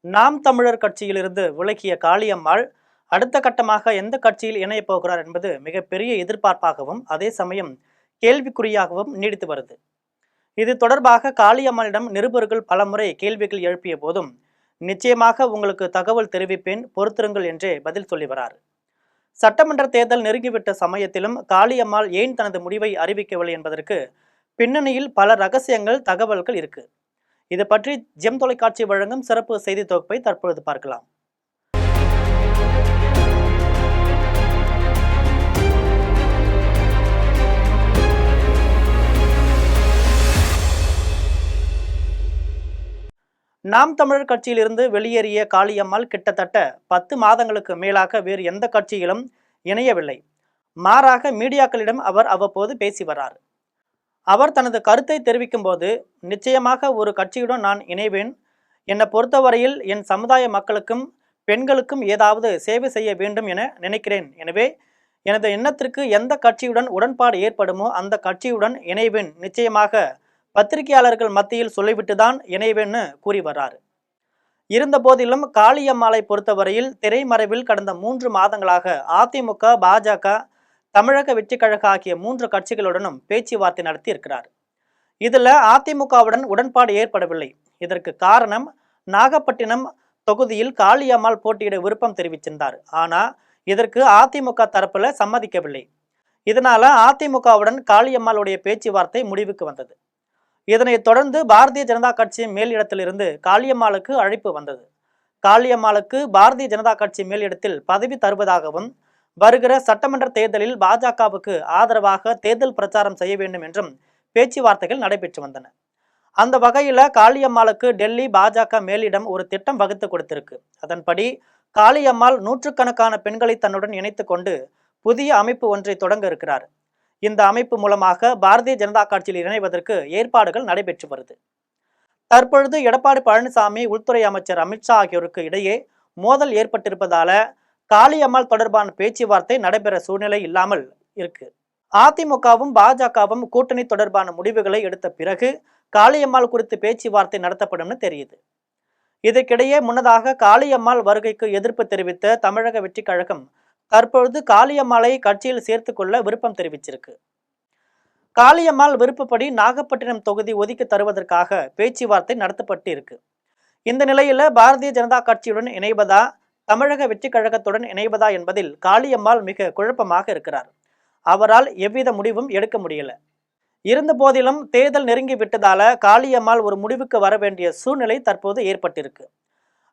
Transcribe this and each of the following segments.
நாம் தமிழர் கட்சியிலிருந்து விலகிய காளியம்மாள் அடுத்த கட்டமாக எந்த கட்சியில் இணையப் போகிறார் என்பது மிகப்பெரிய எதிர்பார்ப்பாகவும் அதே சமயம் கேள்விக்குறியாகவும் நீடித்து வருது. இது தொடர்பாக காளியம்மாளிடம் நிருபர்கள் பலமுறை கேள்விகள் எழுப்பிய போதும் நிச்சயமாக உங்களுக்கு தகவல் தெரிவிப்பேன், பொறுத்திருங்கள் என்றே பதில் சொல்லி வரார். சட்டமன்ற தேர்தல் நெருங்கிவிட்ட சமயத்திலும் காளியம்மாள் ஏன் தனது முடிவை அறிவிக்கவில்லை என்பதற்கு பின்னணியில் பல ரகசியங்கள், தகவல்கள் இருக்கு. இது பற்றி ஜெம் தொலைக்காட்சி வழங்கும் சிறப்பு செய்தி தொகுப்பை தற்பொழுது பார்க்கலாம். நாம் தமிழர் கட்சியிலிருந்து வெளியேறிய காளியம்மாள் கிட்டத்தட்ட 10 மாதங்களுக்கு மேலாக வேறு எந்த கட்சியிலும் இணையவில்லை. மாறாக மீடியாக்களிடம் அவர் அவ்வப்போது பேசி வரார். அவர் தனது கருத்தை தெரிவிக்கும் போது, நிச்சயமாக ஒரு கட்சியுடன் நான் இணைவேன். என்னை பொறுத்தவரையில் என் சமுதாய மக்களுக்கும் பெண்களுக்கும் ஏதாவது சேவை செய்ய வேண்டும் என நினைக்கிறேன். எனவே எனது எண்ணத்திற்கு எந்த கட்சியுடன் உடன்பாடு ஏற்படுமோ அந்த கட்சியுடன் இணைவேன். நிச்சயமாக பத்திரிகையாளர்கள் மத்தியில் சொல்லிவிட்டு தான் இணைவேன்னு கூறி வர்றார். இருந்த போதிலும் காளியம்மாளை பொறுத்தவரையில் திரைமறைவில் கடந்த 3 மாதங்களாக அதிமுக, பாஜக, தமிழக வெற்றிக் கழகம் ஆகிய 3 கட்சிகளுடனும் பேச்சுவார்த்தை நடத்தி இருக்கிறார். இதுல அதிமுகவுடன் உடன்பாடு ஏற்படவில்லை. இதற்கு காரணம், நாகப்பட்டினம் தொகுதியில் காளியம்மாள் போட்டியிட விருப்பம் தெரிவிச்சிருந்தார். ஆனா இதற்கு அதிமுக தரப்புல சம்மதிக்கவில்லை. இதனால அதிமுகவுடன் காளியம்மாளுடைய பேச்சுவார்த்தை முடிவுக்கு வந்தது. இதனைத் தொடர்ந்து பாரதிய ஜனதா கட்சி மேலிடத்திலிருந்து காளியம்மாளுக்கு அழைப்பு வந்தது. காளியம்மாளுக்கு பாரதிய ஜனதா கட்சி மேலிடத்தில் பதவி தருவதாகவும், வருகிற சட்டமன்ற தேர்தலில் பாஜகவுக்கு ஆதரவாக தேர்தல் பிரச்சாரம் செய்ய வேண்டும் என்றும் பேச்சுவார்த்தைகள் நடைபெற்று வந்தன. அந்த வகையில காளியம்மாளுக்கு டெல்லி பாஜக மேலிடம் ஒரு திட்டம் வகுத்து கொடுத்திருக்கு. அதன்படி காளியம்மாள் நூற்றுக்கணக்கான பெண்களை தன்னுடன் இணைத்து கொண்டு புதிய அமைப்பு ஒன்றை தொடங்க இருக்கிறார். இந்த அமைப்பு மூலமாக பாரதிய ஜனதா கட்சியில் இணைவதற்கு ஏற்பாடுகள் நடைபெற்று வருது. தற்பொழுது எடப்பாடி பழனிசாமி, உள்துறை அமைச்சர் அமித்ஷா ஆகியோருக்கு இடையே மோதல் ஏற்பட்டிருப்பதால காளியம்மாள் தொடர்பான பேச்சுவார்த்தை நடைபெற சூழ்நிலை இல்லாமல் இருக்கு. அதிமுகவும் பாஜகவும் கூட்டணி தொடர்பான முடிவுகளை எடுத்த பிறகு காளியம்மாள் குறித்து பேச்சுவார்த்தை நடத்தப்படும்னு தெரியுது. இதற்கிடையே முன்னதாக காளியம்மாள் வருகைக்கு எதிர்ப்பு தெரிவித்த தமிழக வெற்றிக் கழகம் தற்பொழுது காளியம்மாளை கட்சியில் சேர்த்து கொள்ள விருப்பம் தெரிவிச்சிருக்கு. காளியம்மாள் விருப்பப்படி நாகப்பட்டினம் தொகுதி ஒதுக்கி தருவதற்காக பேச்சுவார்த்தை நடத்தப்பட்டு இருக்கு. இந்த நிலையில பாரதிய ஜனதா கட்சியுடன் இணைவதா, தமிழக வெற்றிக் கழகத்துடன் இணைவதா என்பதில் காளியம்மாள் மிக குழப்பமாக இருக்கிறார். அவரால் எவ்வித முடிவும் எடுக்க முடியல. இருந்த போதிலும் தேர்தல் நெருங்கி விட்டதால காளியம்மாள் ஒரு முடிவுக்கு வர வேண்டிய சூழ்நிலை தற்போது ஏற்பட்டிருக்கு.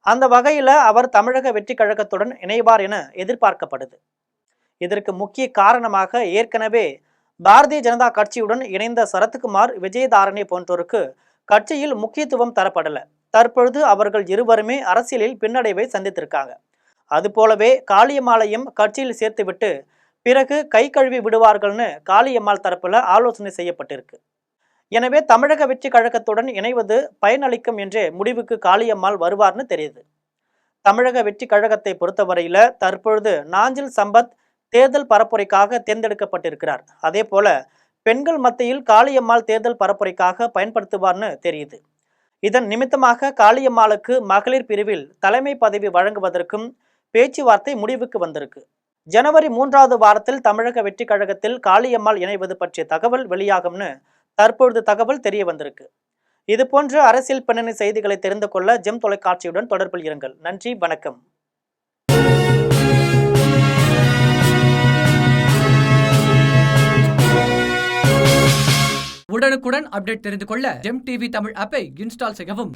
அந்த வகையில அவர் தமிழக வெற்றிக் கழகத்துடன் இணைவார் என எதிர்பார்க்கப்படுது. இதற்கு முக்கிய காரணமாக ஏற்கனவே பாரதிய ஜனதா கட்சியுடன் இணைந்த சரத்குமார், விஜயதாரணி போன்றோருக்கு கட்சியில் முக்கியத்துவம் தரப்படல. தற்பொழுது அவர்கள் இருவருமே அரசியலில் பின்னடைவை சந்தித்திருக்காங்க. அதுபோலவே காளியம்மாளையும் கட்சியில் சேர்த்துவிட்டு பிறகு கை கழுவி விடுவார்கள்னு காளியம்மாள் தரப்புல ஆலோசனை செய்யப்பட்டிருக்கு. எனவே தமிழக வெற்றி கழகத்துடன் இணைவது பயனளிக்கும் என்றே முடிவுக்கு காளியம்மாள் வருவார்னு தெரியுது. தமிழக வெற்றி கழகத்தை பொறுத்தவரையில தற்பொழுது நாஞ்சில் சம்பத் தேர்தல் பரப்புரைக்காக தேர்ந்தெடுக்கப்பட்டிருக்கிறார். அதே போல பெண்கள் மத்தியில் காளியம்மாள் தேர்தல் பரப்புரைக்காக பயன்படுத்துவார்னு தெரியுது. இதன் நிமித்தமாக காளியம்மாளுக்கு மகளிர் பிரிவில் தலைமை பதவி வழங்குவதற்கும் பேச்சுவார்த்தை முடிவுக்கு வந்திருக்கு. ஜனவரி 3வது வாரத்தில் தமிழக வெற்றி கழகத்தில் காளியம்மாள் இணைவது பற்றிய தகவல் வெளியாகும்னு தற்பொழுது தகவல் தெரிய வந்திருக்கு. இது போன்ற அரசியல் பின்னணி செய்திகளை தெரிந்து கொள்ள ஜெம் தொலைக்காட்சியுடன் தொடர்பில் இருங்கள். நன்றி, வணக்கம். உடனுக்குடன் அப்டேட் தெரிந்து கொள்ள ஜெம் டிவி தமிழ் ஆப்பை இன்ஸ்டால் செய்யவும்.